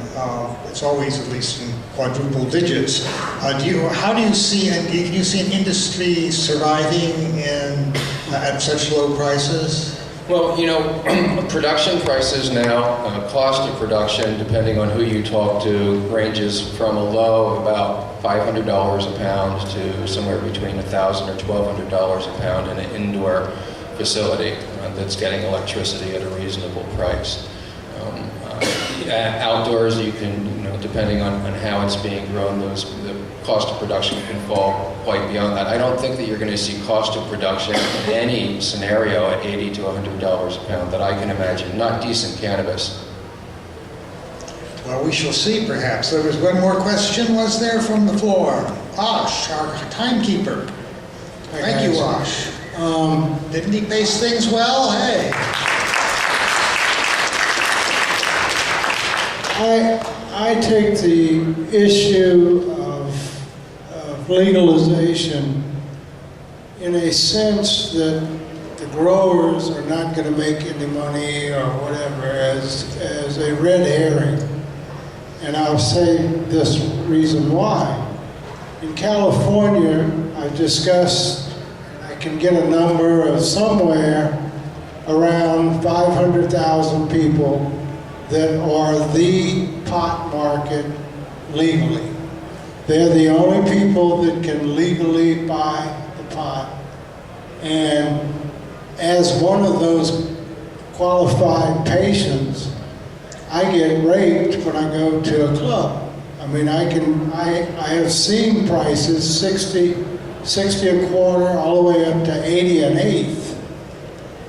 it's always at least in quadruple digits. How do you see, can you see an industry surviving at such low prices? Well, production prices now, cost of production, depending on who you talk to, ranges from a low of about $500 a pound to somewhere between $1,000 or $1,200 a pound in an indoor facility that's getting electricity at a reasonable price. outdoors, you can, depending on how it's being grown, the cost of production can fall quite beyond that. I don't think that you're going to see cost of production in any scenario at $80 to $100 a pound that I can imagine. Not decent cannabis. Well, we shall see, perhaps. There was one more question, was there, from the floor? Osh, our timekeeper. Thank you, Osh. Didn't he pace things well? Hey. I take the issue of legalization in a sense that the growers are not going to make any money or whatever as a red herring. And I'll say this reason why. In California, I've discussed, I can get a number of somewhere around 500,000 people that are the pot market legally. They're the only people that can legally buy the pot. And as one of those qualified patients, I get raped when I go to a club. I mean, I have seen prices 60 a quarter, all the way up to 80 an eighth.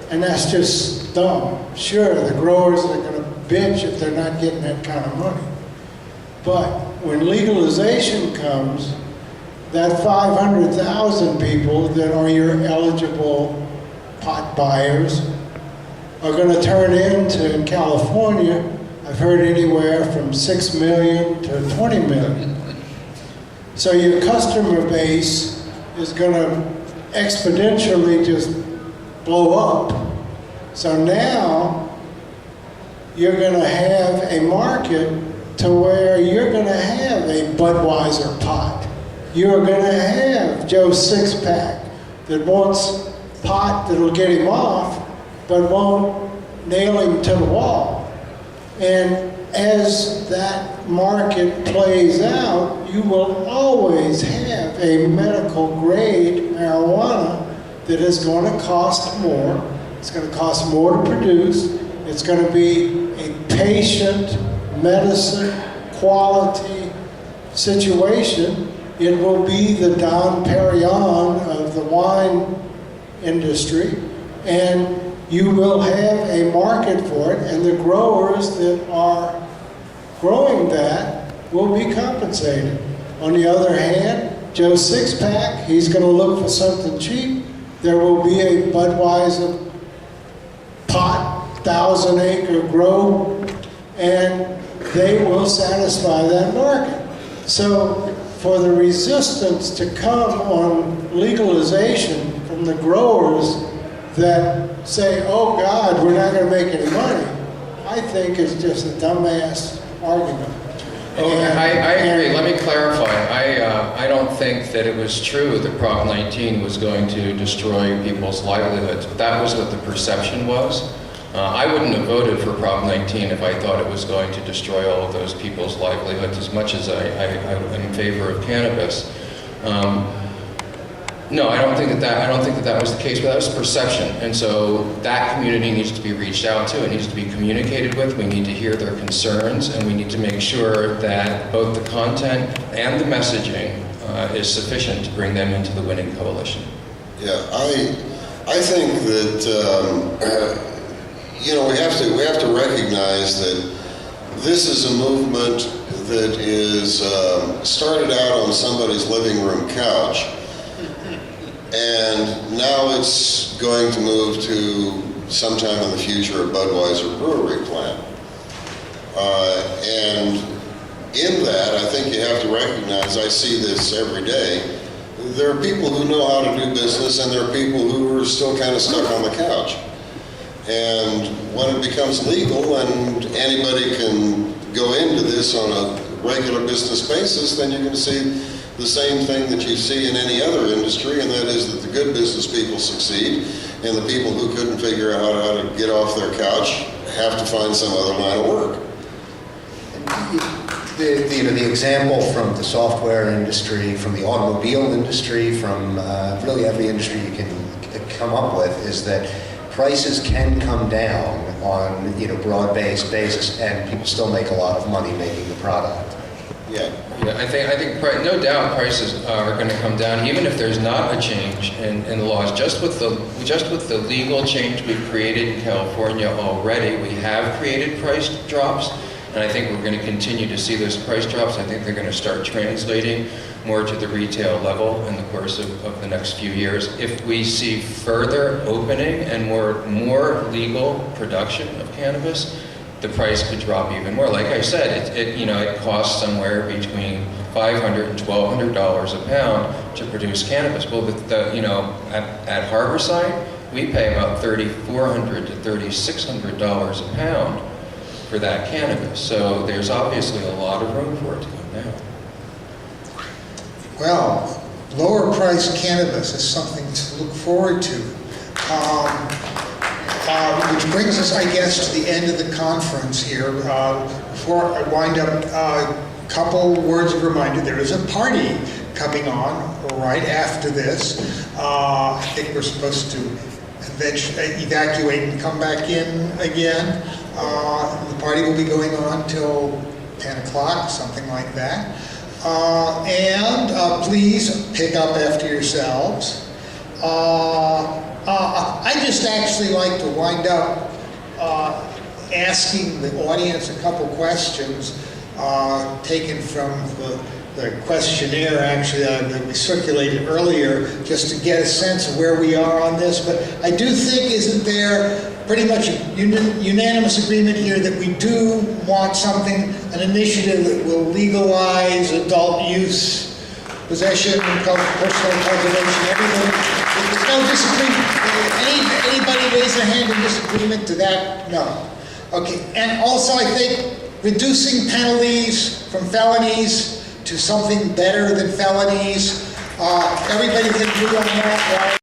And that's just dumb. Sure, the growers are going to bitch if they're not getting that kind of money. But when legalization comes, that 500,000 people that are your eligible pot buyers are going to turn into, in California, I've heard anywhere from 6 million to 20 million. So your customer base is going to exponentially just blow up. So now you're going to have a market to where you're going to have a Budweiser pot. You're going to have Joe Six-Pack that wants pot that'll get him off, but won't nail him to the wall. And as that market plays out, you will always have a medical grade marijuana that is going to cost more. It's going to cost more to produce. It's going to be a patient medicine quality situation. It will be the Dom Perignon of the wine industry, and you will have a market for it, and the growers that are growing that will be compensated. On the other hand, Joe Six-Pack, he's going to look for something cheap. There will be a Budweiser pot, 1,000-acre grow, and they will satisfy that market. So for the resistance to come on legalization from the growers that say, oh God, we're not going to make any money, I think is just a dumbass argument. I agree. Let me clarify. I don't think that it was true that Prop 19 was going to destroy people's livelihoods. That was what the perception was. I wouldn't have voted for Prop 19 if I thought it was going to destroy all of those people's livelihoods as much as I am in favor of cannabis. No, I don't think that was the case, but that was perception. And so that community needs to be reached out to, it needs to be communicated with, we need to hear their concerns, and we need to make sure that both the content and the messaging is sufficient to bring them into the winning coalition. Yeah, I think that we have to recognize that this is a movement that is started out on somebody's living room couch, and now it's going to move to sometime in the future a Budweiser brewery plant. And in that, I think you have to recognize, I see this every day, there are people who know how to do business and there are people who are still kind of stuck on the couch. And when it becomes legal and anybody can go into this on a regular business basis, then you're going to see the same thing that you see in any other industry, and that is that the good business people succeed, and the people who couldn't figure out how to get off their couch have to find some other line of work. The example from the software industry, from the automobile industry, from really every industry you can come up with is that prices can come down on broad-based basis, and people still make a lot of money making the product. Yeah. Yeah, I think no doubt prices are going to come down, even if there's not a change in the laws. Just with the legal change we've created in California already, we have created price drops, and I think we're going to continue to see those price drops. I think they're going to start translating more to the retail level in the course of the next few years. If we see further opening and more legal production of cannabis, the price could drop even more. Like I said, it costs somewhere between $500 and $1,200 a pound to produce cannabis. Well, at Harborside, we pay about $3,400 to $3,600 a pound for that cannabis. So there's obviously a lot of room for it to come down. Well, lower priced cannabis is something to look forward to. Which brings us, I guess, to the end of the conference here. Before I wind up, a couple words of reminder. There is a party coming on right after this. I think we're supposed to evacuate and come back in again. The party will be going on till 10 o'clock, something like that. And please pick up after yourselves. I just actually like to wind up asking the audience a couple questions taken from the questionnaire actually that we circulated earlier, just to get a sense of where we are on this. But I do think, isn't there pretty much a unanimous agreement here that we do want something, an initiative that will legalize adult use, possession, personal cultivation, everything? There's no disagreement. Anybody raise their hand in disagreement to that? No. Okay. And also, I think reducing penalties from felonies to something better than felonies. Everybody can agree on that, right?